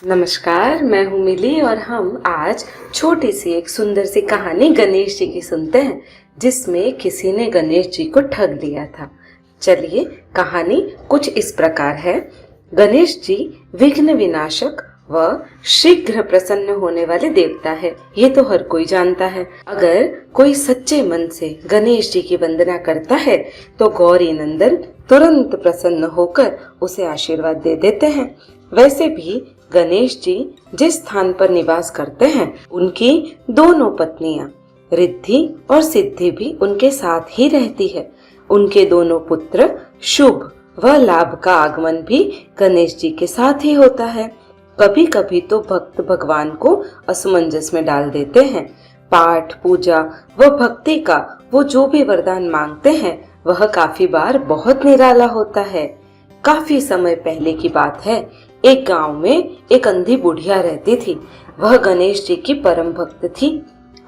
नमस्कार, मैं हूँ मिली और हम आज छोटी सी एक सुंदर सी कहानी गणेश जी की सुनते हैं, जिसमें किसी ने गणेश जी को ठग लिया था। चलिए, कहानी कुछ इस प्रकार है। गणेश जी विघ्न विनाशक व शीघ्र प्रसन्न होने वाले देवता है, ये तो हर कोई जानता है। अगर कोई सच्चे मन से गणेश जी की वंदना करता है तो गौरी नंदन तुरंत प्रसन्न होकर उसे आशीर्वाद दे देते हैं। वैसे भी गणेश जी जिस स्थान पर निवास करते हैं, उनकी दोनों पत्नियां रिद्धि और सिद्धि भी उनके साथ ही रहती है। उनके दोनों पुत्र शुभ व लाभ का आगमन भी गणेश जी के साथ ही होता है। कभी कभी तो भक्त भगवान को असमंजस में डाल देते हैं। पाठ पूजा व भक्ति का वो जो भी वरदान मांगते हैं, वह काफी बार बहुत निराला होता है। काफी समय पहले की बात है। एक गांव में एक अंधी बुढ़िया रहती थी। वह गणेश जी की परम भक्त थी।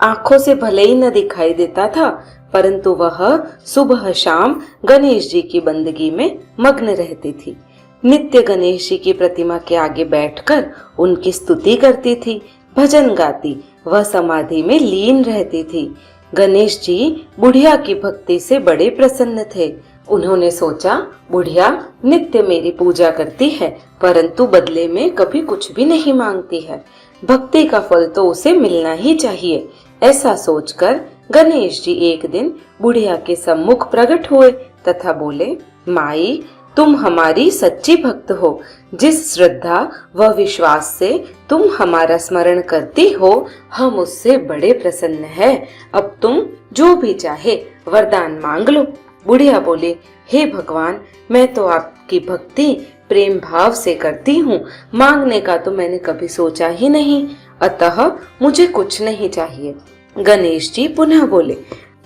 आंखों से भले ही न दिखाई देता था, परंतु वह सुबह शाम गणेश जी की बंदगी में मग्न रहती थी। नित्य गणेश जी की प्रतिमा के आगे बैठकर उनकी स्तुति करती थी, भजन गाती व समाधि में लीन रहती थी। गणेश जी बुढ़िया की भक्ति से बड़े प्रसन्न थे। उन्होंने सोचा, बुढ़िया नित्य मेरी पूजा करती है, परंतु बदले में कभी कुछ भी नहीं मांगती है। भक्ति का फल तो उसे मिलना ही चाहिए। ऐसा सोचकर गणेश जी एक दिन बुढ़िया के सम्मुख प्रकट हुए तथा बोले, माई, तुम हमारी सच्ची भक्त हो। जिस श्रद्धा व विश्वास से तुम हमारा स्मरण करती हो, हम उससे बड़े प्रसन्न हैं। अब तुम जो भी चाहे वरदान मांग लो। बुढ़िया बोली, हे भगवान, मैं तो आपकी भक्ति प्रेम भाव से करती हूँ। मांगने का तो मैंने कभी सोचा ही नहीं, अतः मुझे कुछ नहीं चाहिए। गणेश जी पुनः बोले,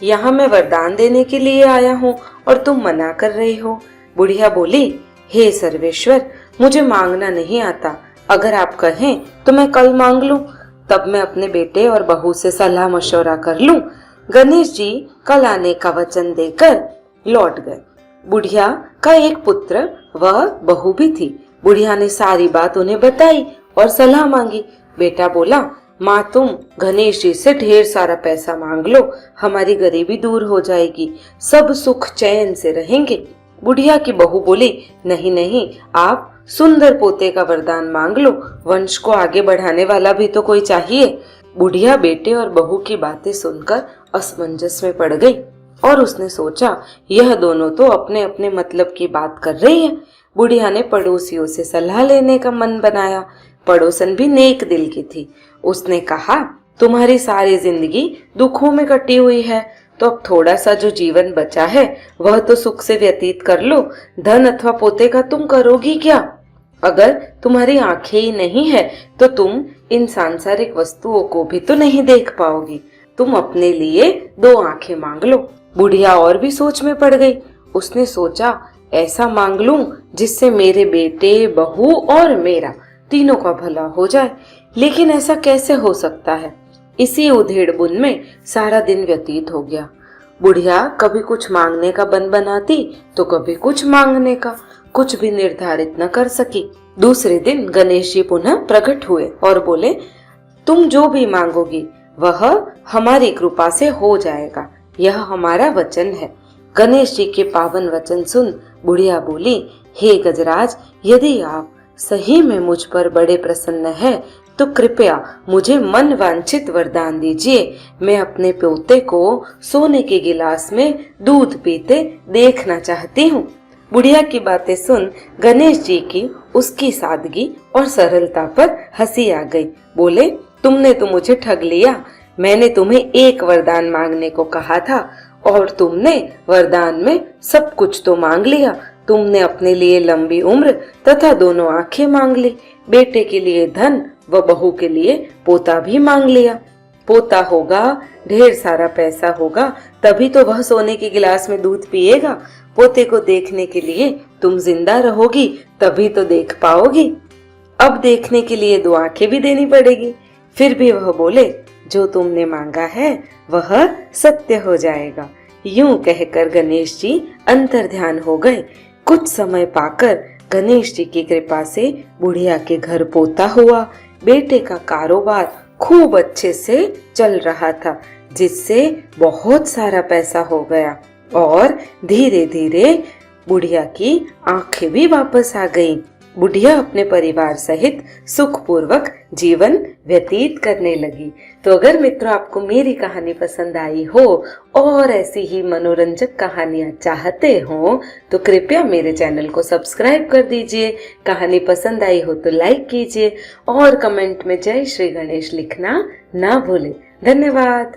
यहाँ मैं वरदान देने के लिए आया हूँ और तुम मना कर रही हो। बुढ़िया बोली, हे सर्वेश्वर, मुझे मांगना नहीं आता। अगर आप कहें तो मैं कल मांग लूं, तब मैं अपने बेटे और बहू से सलाह मशवरा कर लूं। गणेश जी कल आने का वचन देकर लौट गए। बुढ़िया का एक पुत्र व बहू भी थी। बुढ़िया ने सारी बात उन्हें बताई और सलाह मांगी। बेटा बोला, माँ, तुम गणेश जी से ढेर सारा पैसा मांग लो, हमारी गरीबी दूर हो जाएगी, सब सुख चैन से रहेंगे। बुढ़िया की बहू बोली, नहीं नहीं, आप सुंदर पोते का वरदान मांग लो, वंश को आगे बढ़ाने वाला भी तो कोई चाहिए। बुढ़िया बेटे और बहू की बातें सुनकर असमंजस में पड़ गई और उसने सोचा, यह दोनों तो अपने अपने मतलब की बात कर रही है। बुढ़िया ने पड़ोसियों से सलाह लेने का मन बनाया। पड़ोसन भी नेक दिल की थी। उसने कहा, तुम्हारी सारी जिंदगी दुखों में कटी हुई है, तो अब थोड़ा सा जो जीवन बचा है वह तो सुख से व्यतीत कर लो। धन अथवा पोते का तुम करोगी क्या? अगर तुम्हारी आंखें ही नहीं है तो तुम इन सांसारिक वस्तुओं को भी तो नहीं देख पाओगी। तुम अपने लिए 2 आंखें मांग लो। बुढ़िया और भी सोच में पड़ गई। उसने सोचा, ऐसा मांग लूं जिससे मेरे बेटे, बहू और मेरा तीनों का भला हो जाए। लेकिन ऐसा कैसे हो सकता है? इसी उधेड़-बुन में सारा दिन व्यतीत हो गया। बुढ़िया कभी कुछ मांगने का बन बनाती तो कभी कुछ मांगने का, कुछ भी निर्धारित न कर सकी। दूसरे दिन गणेश जी पुनः प्रकट हुए और बोले, तुम जो भी मांगोगी वह हमारी कृपा से हो जाएगा, यह हमारा वचन है। गणेश जी के पावन वचन सुन बुढ़िया बोली, हे गजराज, यदि आप सही में मुझ पर बड़े प्रसन्न है तो कृपया मुझे मन वांछित वरदान दीजिए। मैं अपने पोते को सोने के गिलास में दूध पीते देखना चाहती हूँ। बुढ़िया की बातें सुन गणेश जी की उसकी सादगी और सरलता पर हंसी आ गई। बोले, तुमने तो मुझे ठग लिया। मैंने तुम्हें एक वरदान मांगने को कहा था और तुमने वरदान में सब कुछ तो मांग लिया। तुमने अपने लिए लंबी उम्र तथा दोनों आंखें मांग ली, बेटे के लिए धन व बहू के लिए पोता भी मांग लिया। पोता होगा, ढेर सारा पैसा होगा, तभी तो वह सोने के गिलास में दूध पिएगा। पोते को देखने के लिए तुम जिंदा रहोगी, तभी तो देख पाओगी। अब देखने के लिए 2 आंखें भी देनी पड़ेगी। फिर भी वह बोले, जो तुमने मांगा है वह सत्य हो जाएगा। यूं कहकर गणेश जी अंतर्ध्यान हो गए। कुछ समय पाकर गणेश जी की कृपा से बुढ़िया के घर पोता हुआ। बेटे का कारोबार खूब अच्छे से चल रहा था, जिससे बहुत सारा पैसा हो गया और धीरे धीरे बुढ़िया की आंखें भी वापस आ गईं। बुढ़िया अपने परिवार सहित सुखपूर्वक जीवन व्यतीत करने लगी। तो अगर मित्रों आपको मेरी कहानी पसंद आई हो और ऐसी ही मनोरंजक कहानियां चाहते हो तो कृपया मेरे चैनल को सब्सक्राइब कर दीजिए। कहानी पसंद आई हो तो लाइक कीजिए और कमेंट में जय श्री गणेश लिखना ना भूलें। धन्यवाद।